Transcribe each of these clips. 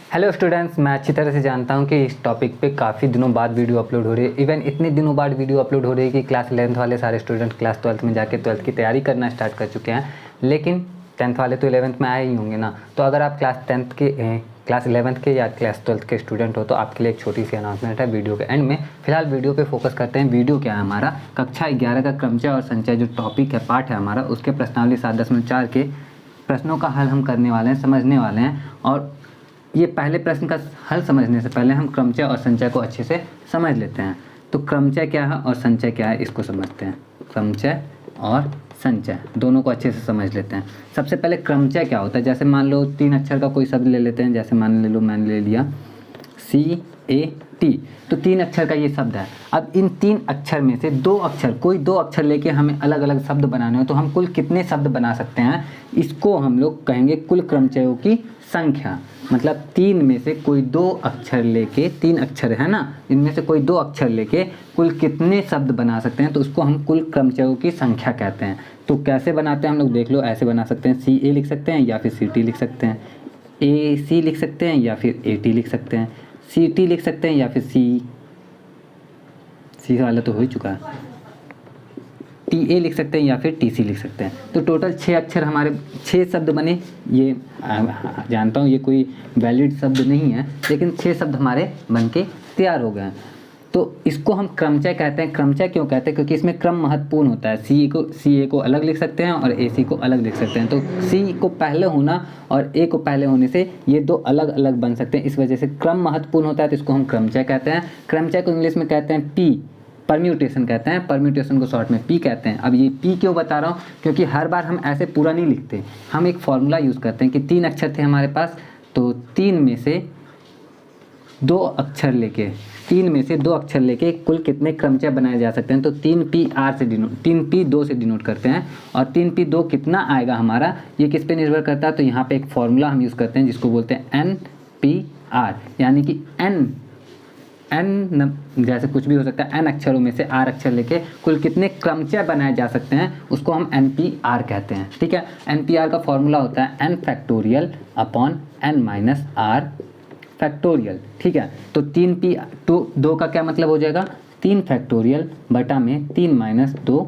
Hello students, मैं अच्छी तरह से जानता हूं कि इस टॉपिक पे काफ़ी दिनों बाद वीडियो अपलोड हो रही है। इवन इतने दिनों बाद वीडियो अपलोड हो रही है कि क्लास 11th वाले सारे स्टूडेंट क्लास 12th में जाके 12th की तैयारी करना स्टार्ट कर चुके हैं, लेकिन 10th वाले तो 11th में आए ही होंगे ना। तो अगर आप क्लास 11th के या क्लास 12th के स्टूडेंट हो तो आपके लिए एक छोटी सी अनाउंसमेंट है वीडियो के एंड में। फिलहाल वीडियो पे फोकस करते हैं। वीडियो क्या है हमारा, कक्षा 11 का क्रमचय और संचय जो टॉपिक है, पाठ है हमारा, उसके प्रश्नावली 7.4 के प्रश्नों का हल हम करने वाले हैं, समझने वाले हैं। और ये पहले प्रश्न का हल समझने से पहले हम क्रमचय और संचय को अच्छे से समझ लेते हैं। तो क्रमचय क्या है और संचय क्या है, इसको समझते हैं। क्रमचय और संचय दोनों को अच्छे से समझ लेते हैं। सबसे पहले क्रमचय क्या होता है, जैसे मान लो 3 अक्षर का कोई शब्द ले लेते हैं। जैसे मैंने ले लिया CAT, तो 3 अक्षर का ये शब्द है। अब इन 3 अक्षर में से 2 अक्षर, कोई 2 अक्षर लेके हमें अलग अलग शब्द बनाने हो तो हम कुल कितने शब्द बना सकते हैं, इसको हम लोग कहेंगे कुल क्रमचयों की संख्या। मतलब 3 में से कोई 2 अक्षर लेके, 3 अक्षर है ना, इनमें से कोई 2 अक्षर लेके कुल कितने शब्द बना सकते हैं, तो उसको हम कुल क्रमचयों की संख्या कहते हैं। तो कैसे बनाते हैं हम लोग देख लो। ऐसे बना सकते हैं, CA लिख सकते हैं या फिर CT लिख सकते हैं, AC लिख सकते हैं या फिर AT लिख सकते हैं, CT लिख सकते हैं या फिर C वाला तो हो ही चुका है, TA लिख सकते हैं या फिर TC लिख सकते हैं। तो टोटल 6 अक्षर हमारे 6 शब्द बने। ये जानता हूँ ये कोई वैलिड शब्द नहीं है, लेकिन 6 शब्द हमारे बन के तैयार हो गए हैं। तो इसको हम क्रमचय कहते हैं। क्रमचय क्यों कहते हैं, क्योंकि इसमें क्रम महत्वपूर्ण होता है। CA को अलग लिख सकते हैं और AC को अलग लिख सकते हैं। तो C को पहले होना और A को पहले होने से ये 2 अलग अलग बन सकते हैं। इस वजह से क्रम महत्वपूर्ण होता है, तो इसको हम क्रमचय कहते हैं। क्रमचय को इंग्लिश में कहते हैं P, परम्यूटेशन कहते हैं। परम्यूटेशन को शॉर्ट में P कहते हैं। अब ये P क्यों बता रहा हूँ, क्योंकि हर बार हम ऐसे पूरा नहीं लिखते। हम एक फॉर्मूला यूज़ करते हैं कि 3 अक्षर थे हमारे पास, तो 3 में से 2 अक्षर लेके कुल कितने क्रमचय बनाए जा सकते हैं। तो 3P 2 से डिनोट करते हैं। और 3P 2 कितना आएगा हमारा, ये किस पे निर्भर करता है, तो यहाँ पे एक फॉर्मूला हम यूज़ करते हैं जिसको बोलते हैं NPR, यानी कि N जैसे कुछ भी हो सकता है, N अक्षरों में से R अक्षर लेके कुल कितने क्रमचय बनाए जा सकते हैं, उसको हम NPR कहते हैं। ठीक है, NPR का फॉर्मूला होता है N factorial upon N minus R factorial. ठीक है, तो 3P 2 का क्या मतलब हो जाएगा, 3 फैक्टोरियल बटा में 3 माइनस 2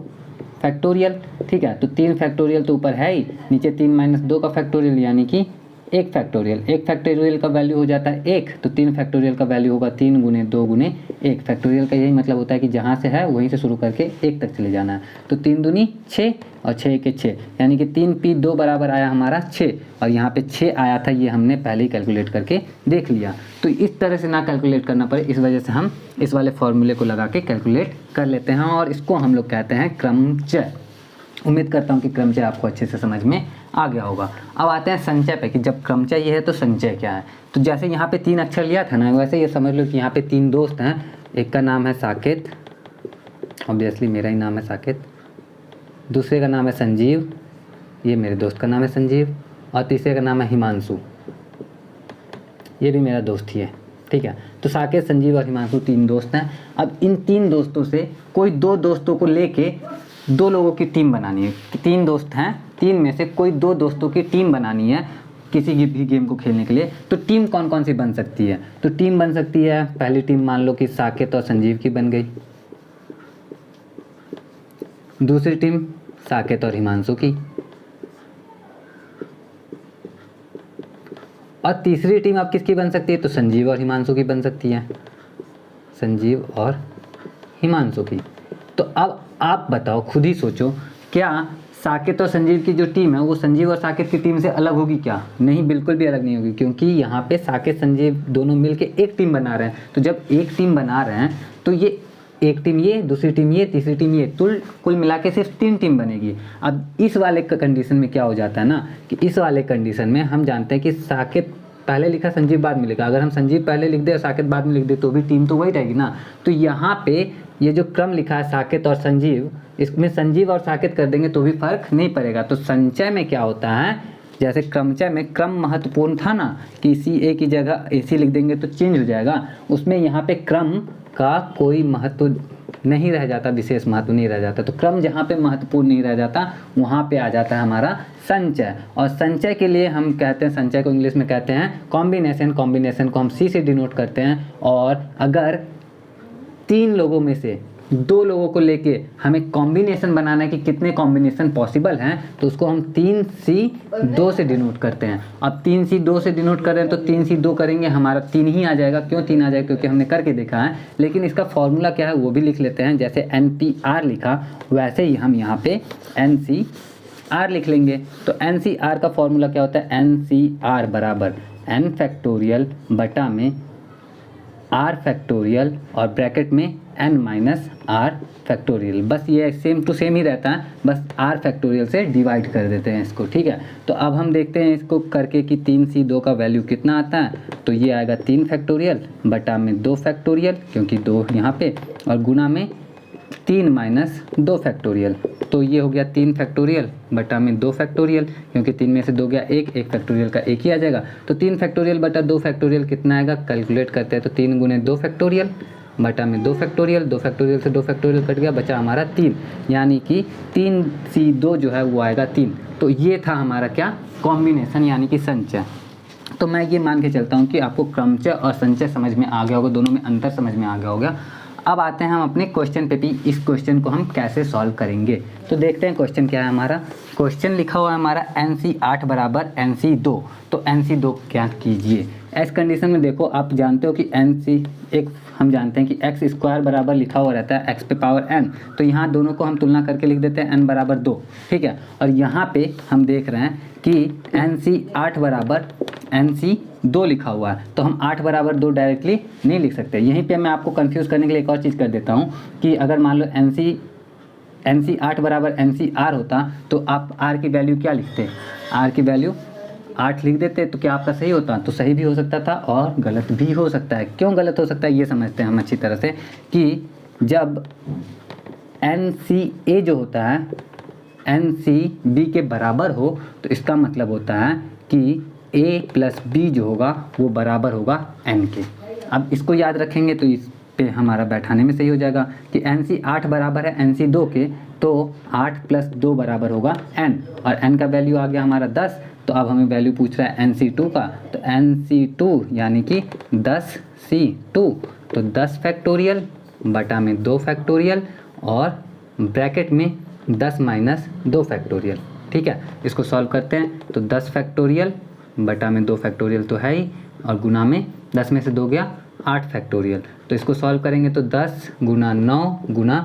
फैक्टोरियल। ठीक है, तो 3 फैक्टोरियल तो ऊपर है ही, नीचे 3 माइनस 2 का फैक्टोरियल यानी कि 1 फैक्टोरियल। 1 फैक्टोरियल का वैल्यू हो जाता है 1, तो 3 फैक्टोरियल का वैल्यू होगा 3 गुने 2 गुने 1। फैक्टोरियल का यही मतलब होता है कि जहाँ से है वहीं से शुरू करके 1 तक चले जाना है। तो 3 दूनी 6 और 6 के 6, यानी कि 3P 2 बराबर आया हमारा 6। और यहाँ पे 6 आया था, ये हमने पहले ही कैलकुलेट करके देख लिया। तो इस तरह से ना कैलकुलेट करना पड़े, इस वजह से हम इस वाले फॉर्मूले को लगा के कैलकुलेट कर लेते हैं, और इसको हम लोग कहते हैं क्रमचय। उम्मीद करता हूँ कि क्रमचय आपको अच्छे से समझ में आ गया होगा। अब आते हैं संचय पे, कि जब क्रमचय ये है तो संचय क्या है। तो जैसे यहाँ पे 3 अक्षर लिया था ना, वैसे ये समझ लो कि यहाँ पे 3 दोस्त हैं। एक का नाम है साकेत, ऑब्वियसली मेरा ही नाम है साकेत। दूसरे का नाम है संजीव, ये मेरे दोस्त का नाम है संजीव। और तीसरे का नाम है हिमांशु, ये भी मेरा दोस्त ही है। ठीक है, तो साकेत, संजीव और हिमांशु 3 दोस्त हैं। अब इन 3 दोस्तों से कोई 2 दोस्तों को लेके 2 लोगों की टीम बनानी है। 3 दोस्त हैं, 3 में से कोई 2 दोस्तों की टीम बनानी है किसी भी गेम को खेलने के लिए। तो टीम कौन कौन सी बन सकती है, तो टीम बन सकती है, पहली टीम मान लो कि साकेत और संजीव की बन गई। दूसरी टीम साकेत और हिमांशु की। और तीसरी टीम अब किसकी बन सकती है, तो संजीव और हिमांशु की बन सकती है, संजीव और हिमांशु की। तो अब आप बताओ, खुद ही सोचो, क्या साकेत और संजीव की जो टीम है वो संजीव और साकेत की टीम से अलग होगी क्या? नहीं, बिल्कुल भी अलग नहीं होगी, क्योंकि यहाँ पे साकेत संजीव दोनों मिलके एक टीम बना रहे हैं। तो जब एक टीम बना रहे हैं तो ये एक टीम ये, दूसरी टीम ये, तीसरी टीम ये, कुल मिला के सिर्फ 3 टीम बनेगी। अब इस वाले कंडीशन में क्या हो जाता है ना, कि इस वाले कंडीशन में हम जानते हैं कि साकेत पहले लिखा, संजीव बाद में लिखा। अगर हम संजीव पहले लिख दे और साकेत बाद में लिख दे तो भी टीम तो वही रहेगी ना। तो यहाँ पे ये जो क्रम लिखा है साकेत और संजीव, इसमें संजीव और साकेत कर देंगे तो भी फर्क नहीं पड़ेगा। तो संचय में क्या होता है, जैसे क्रमचय में क्रम महत्वपूर्ण था ना, कि CA की जगह AC लिख देंगे तो चेंज हो जाएगा, उसमें यहाँ पे क्रम का कोई महत्व नहीं रह जाता, विशेष महत्व नहीं रह जाता। तो क्रम जहाँ पे महत्वपूर्ण नहीं रह जाता वहाँ पे आ जाता है हमारा संचय। और संचय के लिए हम कहते हैं, संचय को इंग्लिश में कहते हैं कॉम्बिनेशन। कॉम्बिनेशन को हम सी से डिनोट करते हैं। और अगर 3 लोगों में से 2 लोगों को लेके हमें कॉम्बिनेशन बनाना है कि कितने कॉम्बिनेशन पॉसिबल हैं, तो उसको हम 3C2 से डिनोट करते हैं। अब 3C2 से डिनोट कर रहे हैं तो 3C2 करेंगे, हमारा 3 ही आ जाएगा। क्यों 3 आ जाएगा? क्योंकि हमने करके देखा है। लेकिन इसका फॉर्मूला क्या है वो भी लिख लेते हैं। जैसे NPR लिखा वैसे ही हम यहाँ पे NCR लिख लेंगे। तो NCR का फॉर्मूला क्या होता है? NCR बराबर N फैक्टोरियल बटा में R फैक्टोरियल और ब्रैकेट में N माइनस R फैक्टोरियल। बस ये सेम टू सेम ही रहता है, बस R फैक्टोरियल से डिवाइड कर देते हैं इसको, ठीक है। तो अब हम देखते हैं इसको करके कि 3C2 का वैल्यू कितना आता है। तो ये आएगा 3 फैक्टोरियल बटा में 2 फैक्टोरियल, क्योंकि 2 यहाँ पे, और गुना में 3 माइनस 2 फैक्टोरियल। तो ये हो गया 3 फैक्टोरियल बटा में 2 फैक्टोरियल, क्योंकि 3 में से 2 गया 1, 1 फैक्टोरियल का 1 ही आ जाएगा। तो 3 फैक्टोरियल बटा 2 फैक्टोरियल कितना आएगा? कैलकुलेट करते हैं। तो 3 गुने 2 फैक्टोरियल बटा में 2 फैक्टोरियल, 2 फैक्टोरियल से 2 फैक्टोरियल कट गया, बचा हमारा 3, यानी कि 3C2 जो है वो आएगा 3। तो ये था हमारा क्या? कॉम्बिनेशन यानी कि संचय। तो मैं ये मान के चलता हूँ कि आपको क्रमचय और संचय समझ में आ गया होगा, दोनों में अंतर समझ में आ गया होगा। अब आते हैं हम अपने क्वेश्चन पे भी, इस क्वेश्चन को हम कैसे सॉल्व करेंगे। तो देखते हैं क्वेश्चन क्या है हमारा। क्वेश्चन लिखा हुआ है हमारा NC8 बराबर NC2। तो NC2 क्या कीजिए। ऐस कंडीशन में देखो, आप जानते हो कि एक हम जानते हैं कि x स्क्वायर बराबर लिखा हुआ रहता है x पे पावर n। तो यहाँ दोनों को हम तुलना करके लिख देते हैं n बराबर 2, ठीक है। और यहाँ पे हम देख रहे हैं कि NC8 बराबर NC2 लिखा हुआ है, तो हम 8 बराबर 2 डायरेक्टली नहीं लिख सकते। यहीं पे मैं आपको कंफ्यूज करने के लिए एक और चीज़ कर देता हूँ कि अगर मान लो NC8 बराबर NCR होता तो आप R की वैल्यू क्या लिखते? R की वैल्यू 8 लिख देते, तो क्या आपका सही होता? तो सही भी हो सकता था और गलत भी हो सकता है। क्यों गलत हो सकता है ये समझते हैं हम अच्छी तरह से, कि जब NCA जो होता है NCB के बराबर हो तो इसका मतलब होता है कि A प्लस B जो होगा वो बराबर होगा N के। अब इसको याद रखेंगे तो इस पे हमारा बैठाने में सही हो जाएगा कि NC8 बराबर है NC2 के, तो 8 प्लस 2 बराबर होगा N, और N का वैल्यू आ गया हमारा 10। तो अब हमें वैल्यू पूछ रहा है NC2 का, तो NC2 यानी कि 10C2, तो 10 फैक्टोरियल बटा में 2 फैक्टोरियल और ब्रैकेट में 10 माइनस 2 फैक्टोरियल, ठीक है। इसको सॉल्व करते हैं तो 10 फैक्टोरियल बटा में 2 फैक्टोरियल तो है ही, और गुना में 10 में से 2 गया 8 फैक्टोरियल। तो इसको सॉल्व करेंगे तो 10 गुना 9 गुना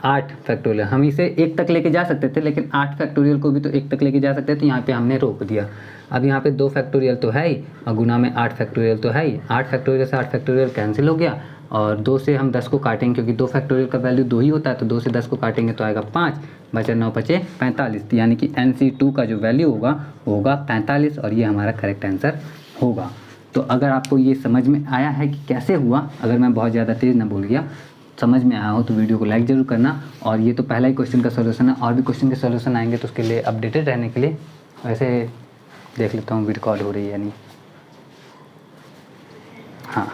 8 फैक्टोरियल। हम इसे 1 तक लेके जा सकते थे, लेकिन 8 फैक्टोरियल को भी तो 1 तक लेके जा सकते थे, तो यहाँ पे हमने रोक दिया। अब यहाँ पे 2 फैक्टोरियल तो है ही और गुना में 8 फैक्टोरियल तो है ही। 8 फैक्टोरियल से 8 फैक्टोरियल कैंसिल हो गया, और 2 से हम 10 को काटेंगे क्योंकि 2 फैक्टोरियल का वैल्यू 2 ही होता है, तो 2 से 10 को काटेंगे तो आएगा 5, बचे 9 बचे 45, यानी कि NC2 का जो वैल्यू होगा वो होगा 45, और ये हमारा करेक्ट आंसर होगा। तो अगर आपको ये समझ में आया है कि कैसे हुआ, अगर मैं बहुत ज़्यादा तेज़ ना बोल गया, समझ में आया हो तो वीडियो को लाइक ज़रूर करना। और ये तो पहला ही क्वेश्चन का सॉल्यूशन है, और भी क्वेश्चन के सॉल्यूशन आएंगे, तो उसके लिए अपडेटेड रहने के लिए वैसे देख लेता हूँ रिकॉर्ड हो रही है या नहीं। हाँ,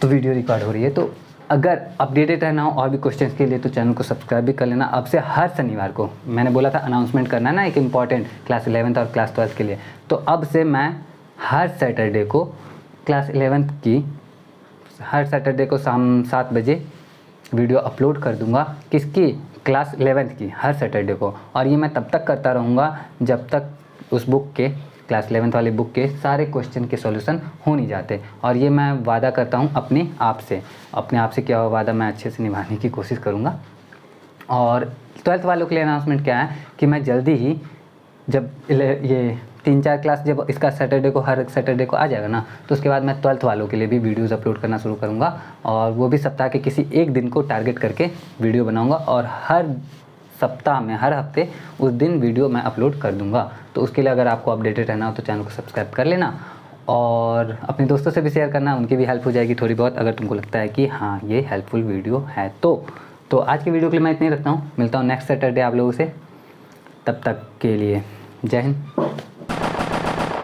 तो वीडियो रिकॉर्ड हो रही है। तो अगर अपडेटेड रहना हो और भी क्वेश्चंस के लिए तो चैनल को सब्सक्राइब भी कर लेना। अब से हर शनिवार को, मैंने बोला था अनाउंसमेंट करना है ना एक इम्पॉर्टेंट क्लास 11th और क्लास 12th के लिए, तो अब से मैं हर सैटरडे को क्लास 11th की हर सैटरडे को शाम 7 बजे वीडियो अपलोड कर दूंगा। किसकी? क्लास 11th की, हर सैटरडे को। और ये मैं तब तक करता रहूँगा जब तक उस बुक के, क्लास 11th वाली बुक के सारे क्वेश्चन के सॉल्यूशन हो नहीं जाते। और ये मैं वादा करता हूँ अपने आप से क्या हुआ वादा मैं अच्छे से निभाने की कोशिश करूँगा। और 12th वालों के लिए अनाउंसमेंट क्या है कि मैं जल्दी ही, जब ये 3-4 क्लास जब इसका सैटरडे को, हर सैटरडे को आ जाएगा ना, तो उसके बाद मैं 12th वालों के लिए भी वीडियोज़ अपलोड करना शुरू करूँगा। और वो भी सप्ताह के किसी एक दिन को टारगेट करके वीडियो बनाऊँगा, और हर सप्ताह में, हर हफ्ते उस दिन वीडियो मैं अपलोड कर दूंगा। तो उसके लिए अगर आपको अपडेटेड रहना हो तो चैनल को सब्सक्राइब कर लेना, और अपने दोस्तों से भी शेयर करना, उनकी भी हेल्प हो जाएगी थोड़ी बहुत, अगर तुमको लगता है कि हाँ ये हेल्पफुल वीडियो है तो आज की वीडियो के लिए मैं इतना ही रखता हूँ। मिलता हूँ नेक्स्ट सैटरडे आप लोगों से, तब तक के लिए जय हिंद।